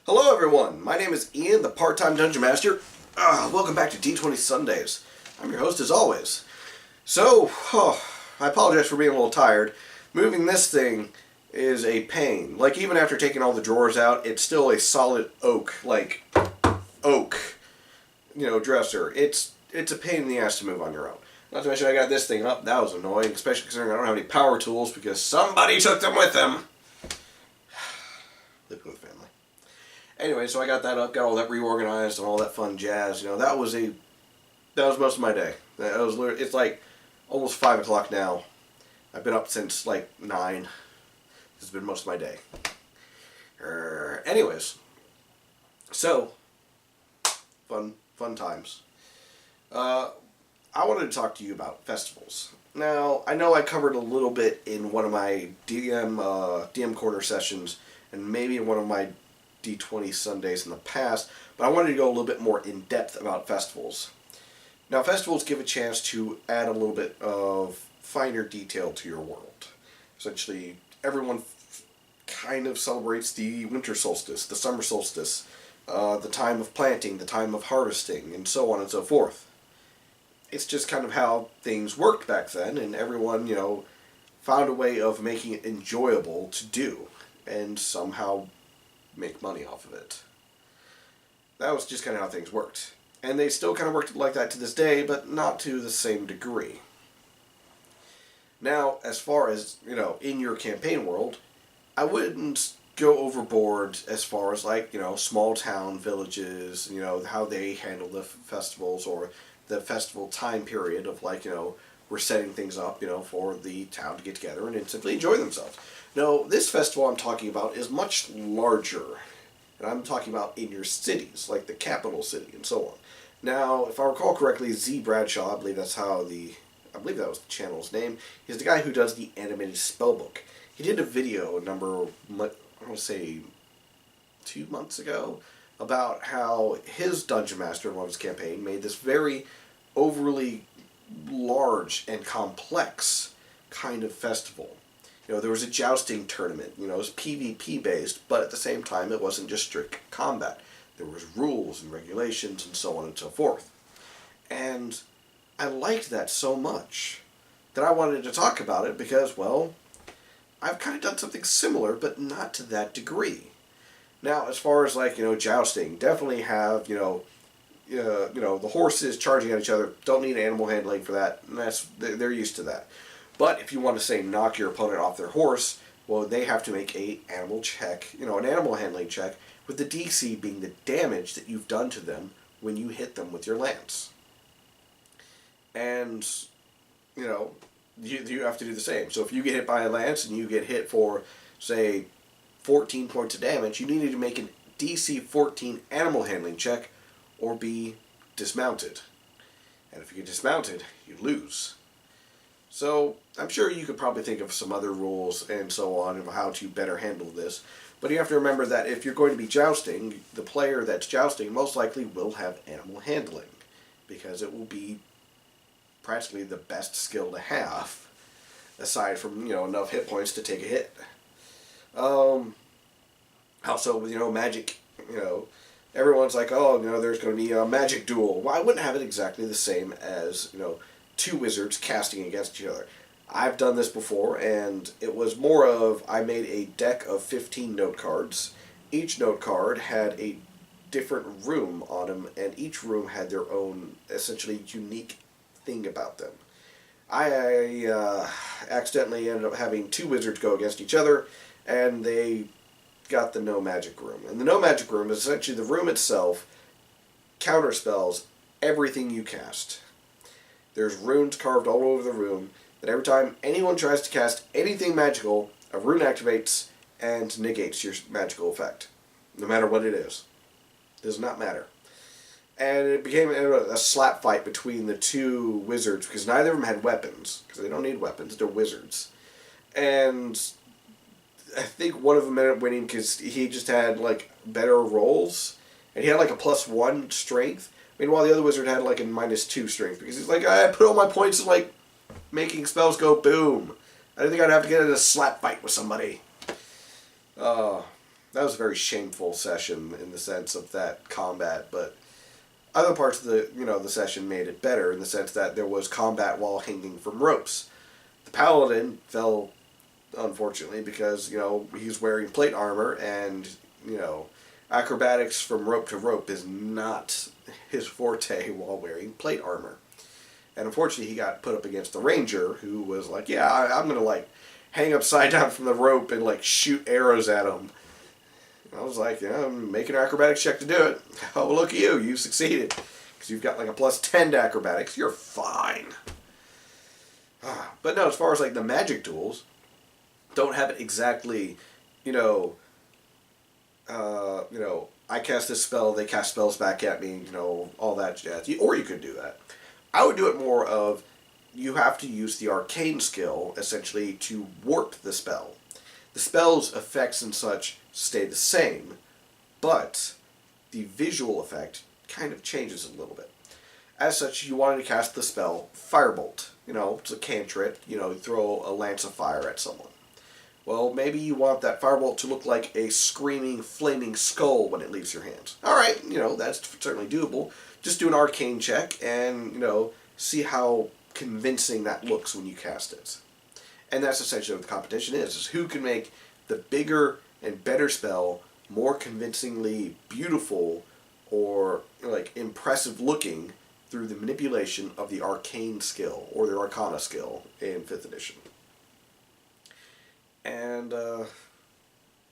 Hello everyone, my name is Ian, the part-time Dungeon Master. Welcome back to D20 Sundays. I'm your host as always. So, I apologize for being a little tired. Moving this thing is a pain. Like, even after taking all the drawers out, it's still a solid oak, dresser. It's a pain in the ass to move on your own. Not to mention I got this thing up, that was annoying, especially considering I don't have any power tools because somebody took them with them. Living with family. Anyway, so I got that up, got all that reorganized and all that fun jazz. You know, that was most of my day. It's like almost 5 o'clock now. I've been up since like 9. This has been most of my day. Anyways, so fun times. I wanted to talk to you about festivals. Now, I know I covered a little bit in one of my DM corner sessions, and maybe in one of my D20 Sundays in the past, but I wanted to go a little bit more in depth about festivals. Now, festivals give a chance to add a little bit of finer detail to your world. Essentially, everyone kind of celebrates the winter solstice, the summer solstice, the time of planting, the time of harvesting, and so on and so forth. It's just kind of how things worked back then, and everyone, found a way of making it enjoyable to do, and somehow make money off of it. That was just kind of how things worked. And they still kind of work like that to this day, but not to the same degree. Now, as far as, in your campaign world, I wouldn't go overboard as far as, small town villages, how they handle the festivals, or the festival time period of, we're setting things up, for the town to get together and simply enjoy themselves. No, this festival I'm talking about is much larger. And I'm talking about in your cities, like the capital city and so on. Now, if I recall correctly, Z Bradshaw, I believe that was the channel's name, he's the guy who does the animated spellbook. He did a video I want to say 2 months ago, about how his Dungeon Master in one of his campaign made this very overly large and complex kind of festival. There was a jousting tournament. It was PvP based, but at the same time it wasn't just strict combat. There was rules and regulations and so on and so forth. And I liked that so much that I wanted to talk about it because, well, I've kind of done something similar, but not to that degree. Now, as far as jousting, definitely have, the horses charging at each other. Don't need animal handling for that. And they're used to that. But if you want to say knock your opponent off their horse, well, they have to make an animal handling check, with the DC being the damage that you've done to them when you hit them with your lance. And, you have to do the same. So if you get hit by a lance and you get hit for, say, 14 points of damage, you need to make an DC 14 animal handling check or be dismounted. And if you get dismounted, you lose. So, I'm sure you could probably think of some other rules and so on of how to better handle this. But you have to remember that if you're going to be jousting, the player that's jousting most likely will have animal handling. Because it will be practically the best skill to have. Aside from, enough hit points to take a hit. Also, with, magic, everyone's like, there's going to be a magic duel. Well, I wouldn't have it exactly the same as, two wizards casting against each other. I've done this before, and it was more of, I made a deck of 15 note cards. Each note card had a different room on them, and each room had their own, essentially, unique thing about them. I accidentally ended up having two wizards go against each other, and they got the no magic room. And the no magic room is essentially the room itself counterspells everything you cast. There's runes carved all over the room that every time anyone tries to cast anything magical, a rune activates and negates your magical effect. No matter what it is. Does not matter. And it became a slap fight between the two wizards because neither of them had weapons. Because they don't need weapons, they're wizards. And I think one of them ended up winning because he just had better rolls. And he had a +1 strength. Meanwhile, the other wizard had a -2 strength because he's I put all my points in making spells go boom. I didn't think I'd have to get in a slap fight with somebody. that was a very shameful session in the sense of that combat, but other parts of the session made it better in the sense that there was combat while hanging from ropes. The paladin fell, unfortunately, because he's wearing plate armor, and acrobatics from rope to rope is not his forte while wearing plate armor. And unfortunately, he got put up against the ranger, who was like, "Yeah, I'm gonna hang upside down from the rope and shoot arrows at him." I was like, make an acrobatics check to do it. Oh, look at you. You succeeded. Because you've got a plus 10 to acrobatics. You're fine. But no, as far as the magic duels, don't have it exactly, I cast this spell, they cast spells back at me, all that jazz. Or you could do that. I would do it more of, you have to use the arcane skill, essentially, to warp the spell. The spell's effects and such stay the same, but the visual effect kind of changes a little bit. As such, you wanted to cast the spell Firebolt. It's a cantrip, you throw a lance of fire at someone. Well, maybe you want that firebolt to look like a screaming, flaming skull when it leaves your hands. Alright, that's certainly doable. Just do an arcane check and, see how convincing that looks when you cast it. And that's essentially what the competition is who can make the bigger and better spell more convincingly beautiful or impressive looking through the manipulation of the arcane skill or the Arcana skill in 5th edition. And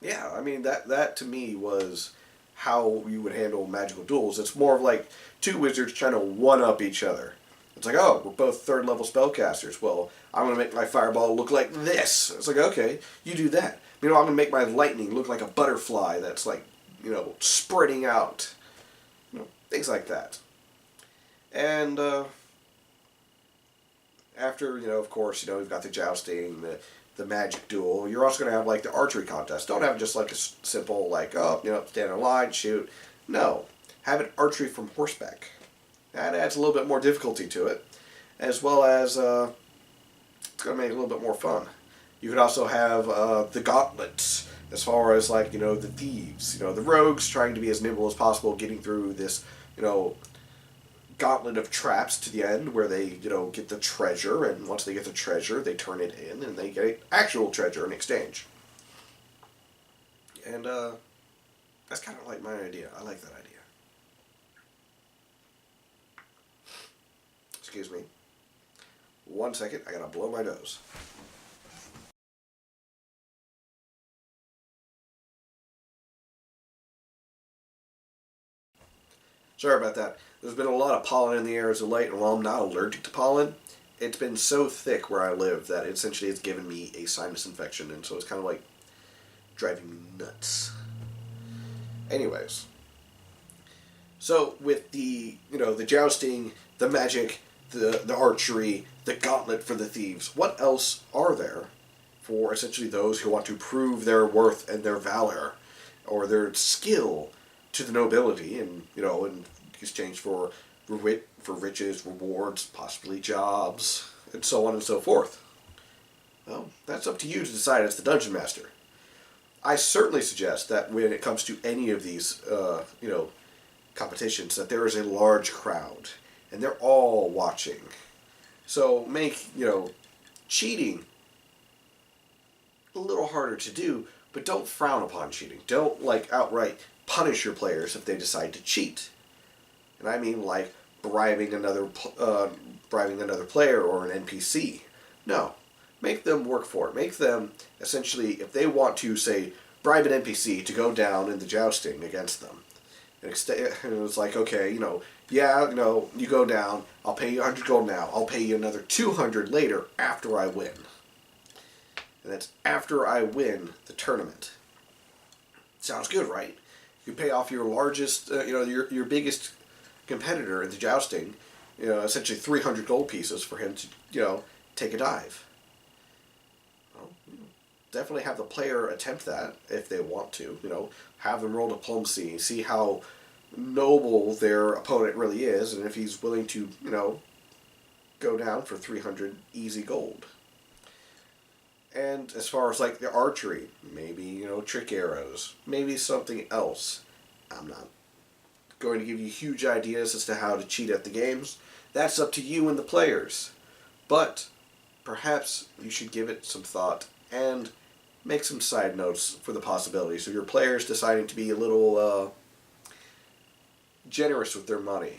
yeah, I mean that to me was how you would handle magical duels. It's more of two wizards trying to one-up each other. It's oh, we're both 3rd level spellcasters. Well, I'm going to make my fireball look like this. It's okay, you do that. I'm going to make my lightning look like a butterfly that's spreading out. Things like that. And after, of course, we've got the jousting, the magic duel. You're also going to have the archery contest. Don't have just a simple stand in line, shoot. No, have an archery from horseback. That adds a little bit more difficulty to it, as well as it's going to make it a little bit more fun. You could also have the gauntlets, as far as the thieves, the rogues trying to be as nimble as possible, getting through this gauntlet of traps to the end where they get the treasure, and once they get the treasure, they turn it in and they get actual treasure in exchange. And that's kind of my idea. I like that idea. Excuse me. 1 second, I gotta blow my nose. Sorry about that. There's been a lot of pollen in the air as of late, and while I'm not allergic to pollen, it's been so thick where I live that essentially it's given me a sinus infection, and so it's kind of driving me nuts. Anyways. So with the jousting, the magic, the archery, the gauntlet for the thieves, what else are there for essentially those who want to prove their worth and their valor or their skill to the nobility and, in exchange for riches, rewards, possibly jobs, and so on and so forth? Well, that's up to you to decide as the dungeon master. I certainly suggest that when it comes to any of these, competitions, that there is a large crowd and they're all watching. So make, cheating a little harder to do, but don't frown upon cheating. Don't, outright punish your players if they decide to cheat. And I mean, bribing another player or an NPC. No. Make them work for it. Make them, essentially, if they want to, say, bribe an NPC to go down in the jousting against them. And it's okay, you go down, I'll pay you 100 gold now, I'll pay you another 200 later after I win. And that's after I win the tournament. Sounds good, right? You pay off your largest, your biggest competitor in the jousting, essentially 300 gold pieces for him to, take a dive. Well, definitely have the player attempt that if they want to, have them roll diplomacy, see how noble their opponent really is, and if he's willing to, go down for 300 easy gold. And as far as like the archery, maybe, you know, trick arrows, maybe something else. I'm not going to give you huge ideas as to how to cheat at the games. That's up to you and the players. But perhaps you should give it some thought and make some side notes for the possibilities of your players deciding to be a little generous with their money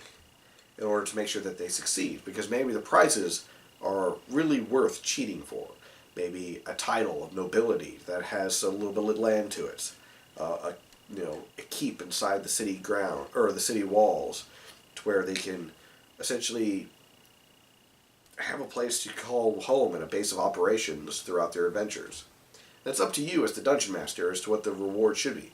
in order to make sure that they succeed. Because maybe the prizes are really worth cheating for. Maybe a title of nobility that has a little bit of land to it. A keep inside the city ground or the city walls, to where they can essentially have a place to call home and a base of operations throughout their adventures. And it's up to you as the dungeon master as to what the reward should be.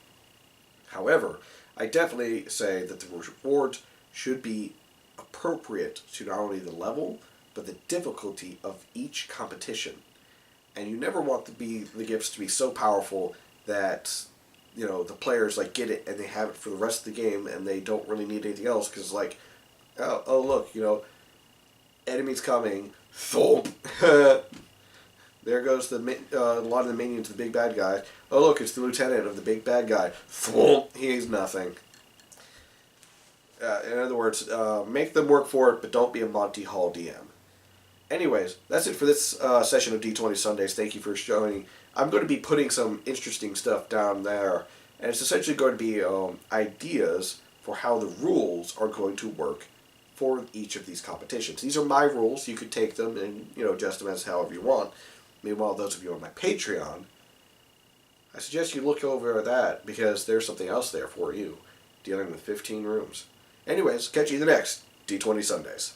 However, I definitely say that the rewards should be appropriate to not only the level, but the difficulty of each competition. And you never want the gifts to be so powerful that, you know, the players like get it and they have it for the rest of the game and they don't really need anything else because like, oh look, you know, enemies coming, thump. There goes a lot of the minions, the big bad guy. Oh look, it's the lieutenant of the big bad guy. Thump. He's nothing. In other words, make them work for it, but don't be a Monty Hall DM. Anyways, that's it for this session of D20 Sundays. Thank you for joining. I'm going to be putting some interesting stuff down there, and it's essentially going to be ideas for how the rules are going to work for each of these competitions. These are my rules. You could take them and, you know, adjust them as however you want. Meanwhile, those of you on my Patreon, I suggest you look over that because there's something else there for you, dealing with 15 rooms. Anyways, catch you in the next D20 Sundays.